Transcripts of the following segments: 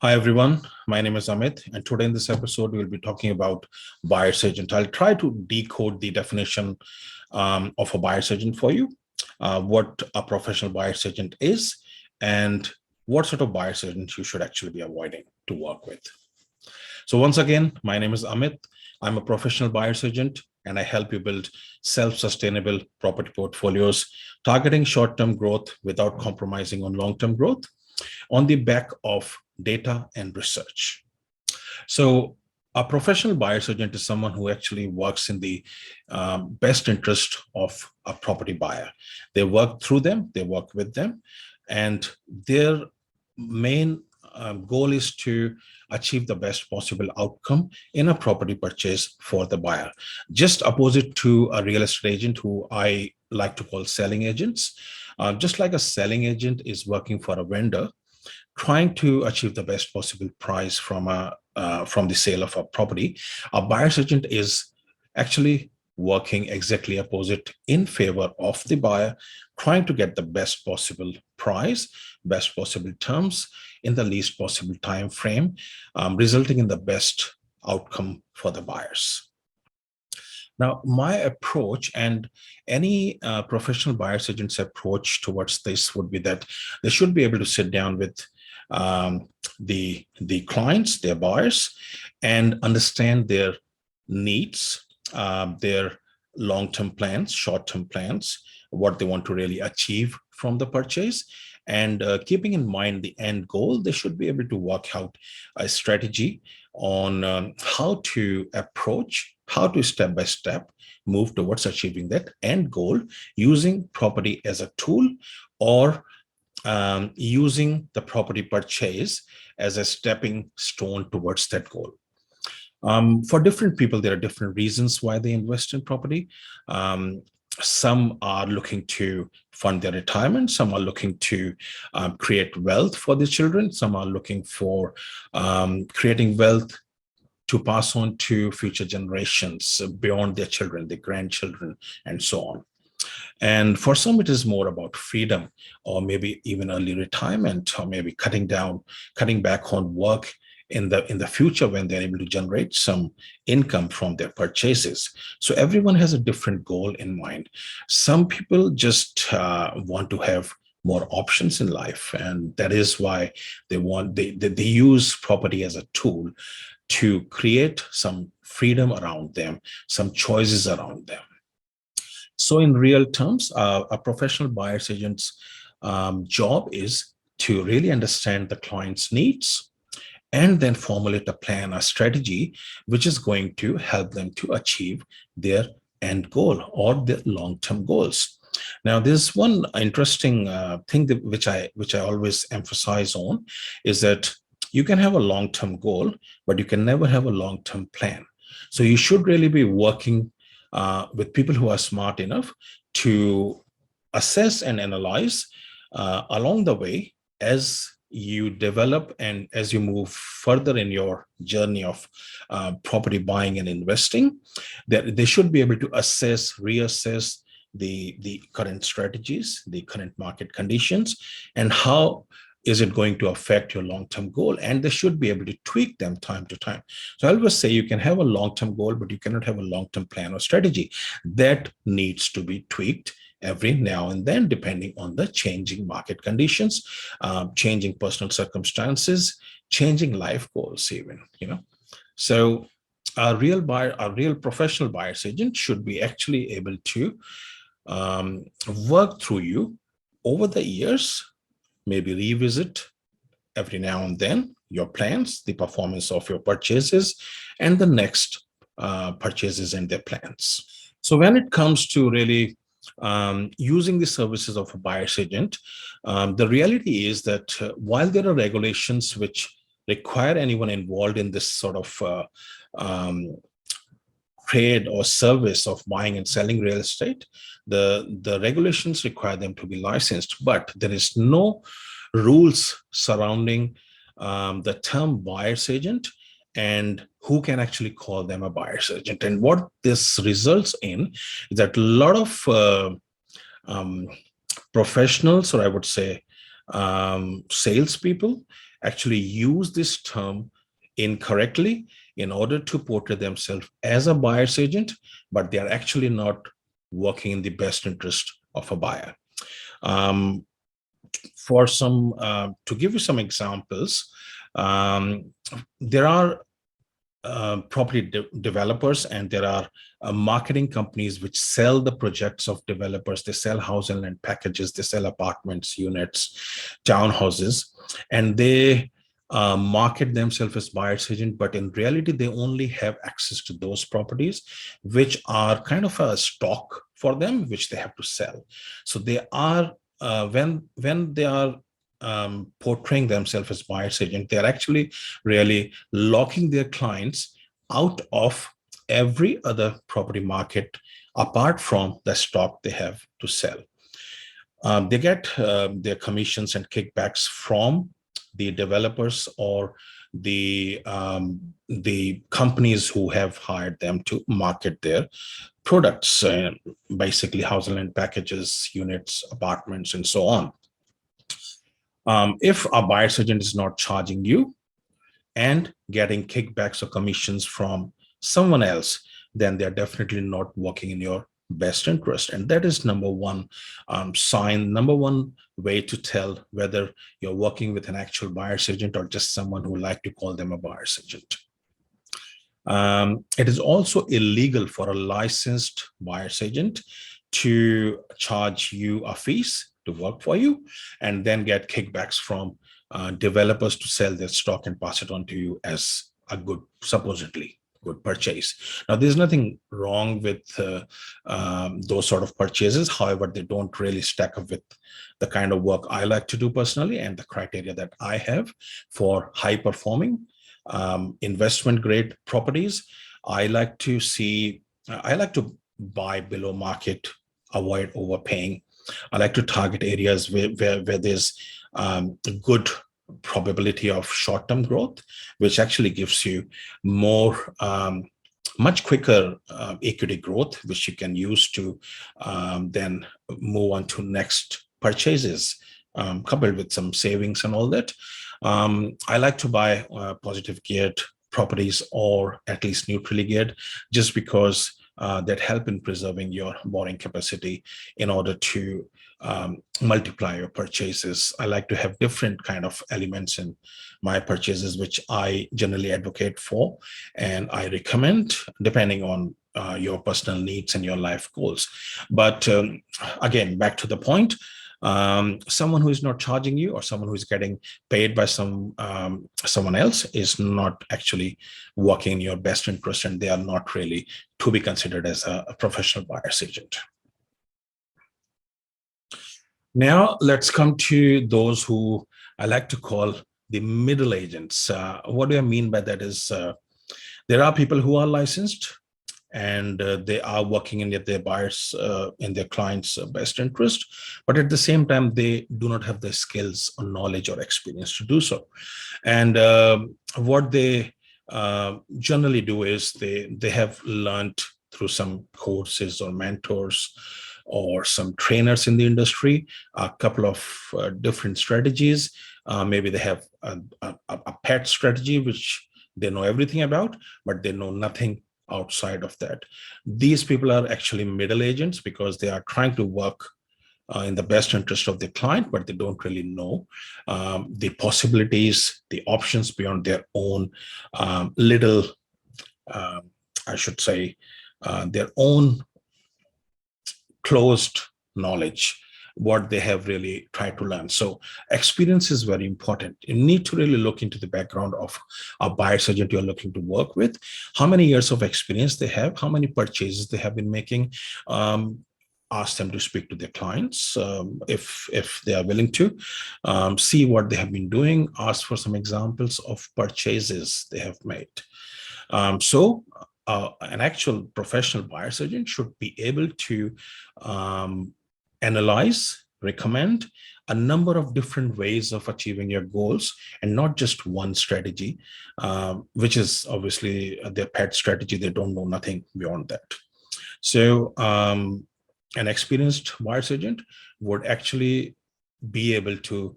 Hi, everyone. My name is Amit, and today in this episode, we'll be talking about buyer's agent. I'll try to decode the definition of a buyer's agent for you, what a professional buyer's agent is, and what sort of buyer's agent you should actually be avoiding to work with. So once again, my name is Amit. I'm a professional buyer's agent, and I help you build self-sustainable property portfolios, targeting short-term growth without compromising on long-term growth on the back of data and research. So a professional buyer's agent is someone who actually works in the best interest of a property buyer. They work through them, they work with them, and their main goal is to achieve the best possible outcome in a property purchase for the buyer. Just opposite to a real estate agent, who I like to call selling agents. Just like a selling agent is working for a vendor, trying to achieve the best possible price from the sale of a property, a buyer's agent is actually working exactly opposite in favor of the buyer, trying to get the best possible price, best possible terms in the least possible time frame, resulting in the best outcome for the buyers. Now, my approach and any professional buyer's agent's approach towards this would be that they should be able to sit down with the clients, their buyers, and understand their needs, their long-term plans, short-term plans, what they want to really achieve from the purchase. And keeping in mind the end goal, they should be able to work out a strategy on how to approach, how to step by step move towards achieving that end goal using property as a tool, or using the property purchase as a stepping stone towards that goal. For different people, there are different reasons why they invest in property. Some are looking to fund their retirement. Some are looking to create wealth for their children. Some are looking for creating wealth to pass on to future generations beyond their children, their grandchildren, and so on. And for some, it is more about freedom, or maybe even early retirement, or maybe cutting back on work in the future when they're able to generate some income from their purchases. So everyone has a different goal in mind. Some people just want to have more options in life, and that is why they use property as a tool to create some freedom around them, some choices around them. So in real terms, a professional buyer's agent's job is to really understand the client's needs and then formulate a plan, a strategy, which is going to help them to achieve their end goal or their long-term goals. Now, there's one interesting thing which I always emphasize on, is that you can have a long-term goal, but you can never have a long-term plan. So you should really be working with people who are smart enough to assess and analyze along the way as you develop and as you move further in your journey of property buying and investing, that they should be able to assess, reassess the current strategies, the current market conditions, and how is it going to affect your long-term goal? And they should be able to tweak them time to time. So I always say you can have a long-term goal, but you cannot have a long-term plan or strategy. That needs to be tweaked every now and then, depending on the changing market conditions, changing personal circumstances, changing life goals even, So a real professional buyer's agent should be actually able to work through you over the years, maybe revisit every now and then your plans, the performance of your purchases, and the next purchases and their plans. So when it comes to really using the services of a buyer's agent, the reality is that while there are regulations which require anyone involved in this sort of trade or service of buying and selling real estate, the regulations require them to be licensed, but there is no rules surrounding the term buyer's agent and who can actually call them a buyer's agent. And what this results in is that a lot of professionals, or I would say salespeople, actually use this term incorrectly in order to portray themselves as a buyer's agent, but they are actually not working in the best interest of a buyer. To give you some examples, there are property developers, and there are marketing companies which sell the projects of developers. They sell house and land packages, they sell apartments, units, townhouses, and they market themselves as buyer's agent, but in reality they only have access to those properties which are kind of a stock for them, which they have to sell. So they are when they are portraying themselves as buyer's agent, they're actually really locking their clients out of every other property market apart from the stock they have to sell. They get their commissions and kickbacks from the developers or the companies who have hired them to market their products, basically house and land packages, units, apartments, and so on. If a buyer's agent is not charging you and getting kickbacks or commissions from someone else, then they're definitely not working in your best interest. And that is number one sign, number one way to tell whether you're working with an actual buyer's agent or just someone who like to call them a buyer's agent. It is also illegal for a licensed buyer's agent to charge you a fees to work for you and then get kickbacks from developers to sell their stock and pass it on to you as a good, supposedly good purchase. Now, there's nothing wrong with those sort of purchases. However, they don't really stack up with the kind of work I like to do personally and the criteria that I have for high performing investment grade properties. I like to buy below market, avoid overpaying. I like to target areas where there's good probability of short-term growth, which actually gives you more, much quicker equity growth, which you can use to then move on to next purchases, coupled with some savings and all that. I like to buy positive geared properties or at least neutrally geared, just because that help in preserving your borrowing capacity in order to multiply your purchases. I like to have different kind of elements in my purchases, which I generally advocate for, and I recommend depending on your personal needs and your life goals. But again, back to the point, someone who is not charging you or someone who is getting paid by someone else is not actually working in your best interest, and they are not really to be considered as a professional buyer's agent. Now let's come to those who I like to call the middle agents. What do I mean by that is there are people who are licensed and they are working in their buyers in their clients' best interest, but at the same time they do not have the skills or knowledge or experience to do so. And what they generally do is they have learned through some courses or mentors or some trainers in the industry a couple of different strategies. Maybe they have a pet strategy which they know everything about, but they know nothing outside of that. These people are actually middle agents because they are trying to work in the best interest of the client, but they don't really know the possibilities, the options beyond their own little, I should say, their own closed knowledge, what they have really tried to learn. So experience is very important. You need to really look into the background of a buyer's agent you're looking to work with, how many years of experience they have, how many purchases they have been making. Ask them to speak to their clients if they are willing to, see what they have been doing, ask for some examples of purchases they have made. An actual professional buyer's agent should be able to analyze, recommend a number of different ways of achieving your goals and not just one strategy, which is obviously their pet strategy. They don't know nothing beyond that. So an experienced buyer's agent would actually be able to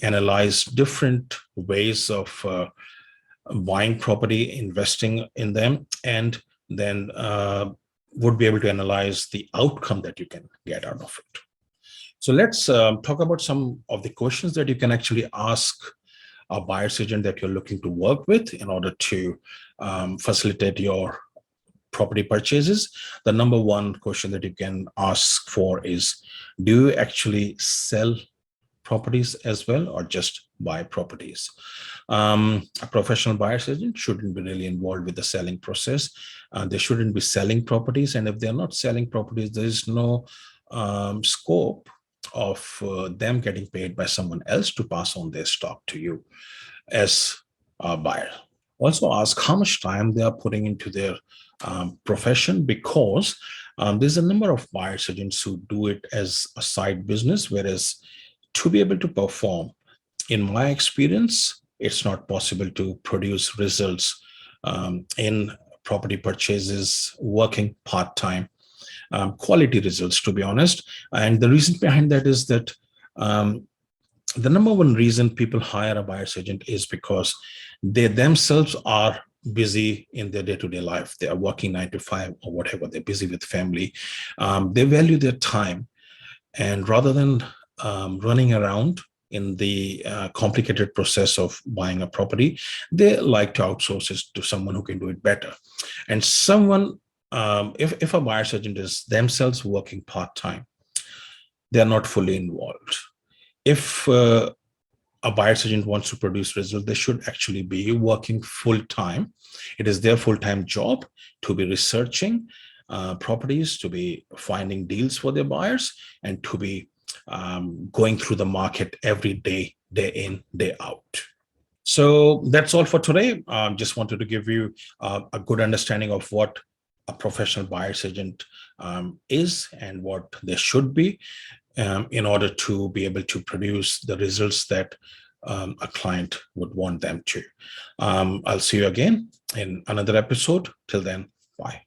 analyze different ways of buying property, investing in them, and then would be able to analyze the outcome that you can get out of it. So let's talk about some of the questions that you can actually ask a buyer's agent that you're looking to work with in order to facilitate your property purchases. The number one question that you can ask for is, do you actually sell properties as well, or just buy properties? A professional buyer's agent shouldn't be really involved with the selling process. They shouldn't be selling properties. And if they're not selling properties, there is no scope of them getting paid by someone else to pass on their stock to you as a buyer. Also ask how much time they are putting into their profession, because there's a number of buyer's agents who do it as a side business, whereas to be able to perform, in my experience, it's not possible to produce results in property purchases working part-time, quality results, to be honest. And the reason behind that is that the number one reason people hire a buyer's agent is because they themselves are busy in their day-to-day life. They are working 9 to 5 or whatever. They're busy with family. They value their time. And rather than running around in the complicated process of buying a property, they like to outsource it to someone who can do it better. And someone, if a buyer's agent is themselves working part-time, they're not fully involved. If a buyer's agent wants to produce results, they should actually be working full-time. It is their full-time job to be researching properties, to be finding deals for their buyers, and to be going through the market every day, day in, day out. So that's all for today. Just wanted to give you a good understanding of what a professional buyer's agent is and what they should be in order to be able to produce the results that a client would want them to. I'll see you again in another episode. Till then, bye.